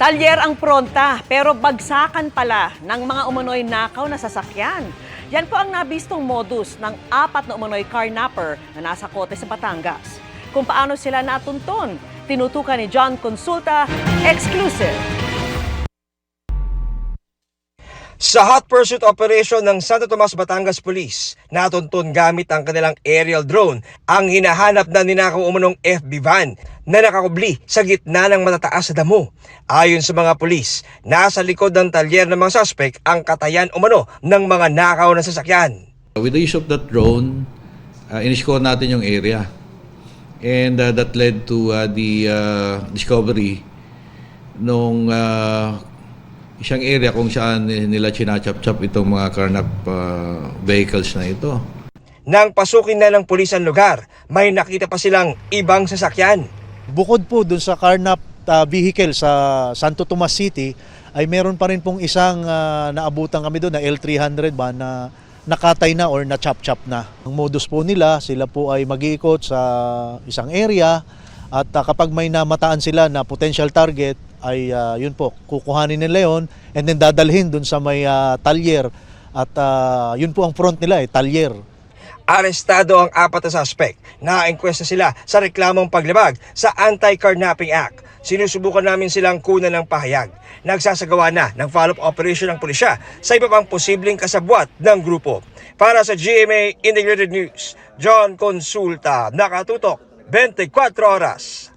Talyer ang pronta pero bagsakan pala ng mga umano'y nakaw na sasakyan. Yan po ang nabistong modus ng 4 na umano'y carnapper na nasa kote sa Batangas. Kung paano sila natunton, tinutukan ni John Consulta, exclusive. Sa hot pursuit operation ng Santo Tomas, Batangas Police, natuntun gamit ang kanilang aerial drone ang hinahanap na ninakaw umanong FB van na nakakubli sa gitna ng matataas na damo. Ayon sa mga pulis, nasa likod ng talyer ng mga suspect ang katayan umano ng mga nakaw na sasakyan. With the use of that drone, in-score natin yung area. And that led to the discovery nung isang area kung saan nila chinachap-chap itong mga carnap vehicles na ito. Nang pasukin na ng pulis ang lugar, may nakita pa silang ibang sasakyan. Bukod po dun sa carnap vehicle sa Santo Tomas City, ay meron pa rin pong isang naabutan kami doon na L300 ba na nakatay na or na-chop-chop na. Ang modus po nila, sila po ay mag-iikot sa isang area at kapag may namataan sila na potential target, ay yun po, kukuhanin nila yon and then dadalhin dun sa may talyer at yun po ang front nila talyer. Arestado ang 4 na suspect. Na-enkwesta sila sa reklamong paglabag sa Anti-Carnapping Act. Sinusubukan namin silang kunan ng pahayag. Nagsasagawa na ng follow-up operation ng pulisya sa iba pang posibleng kasabwat ng grupo. Para sa GMA Integrated News, John Consulta, nakatutok 24 oras.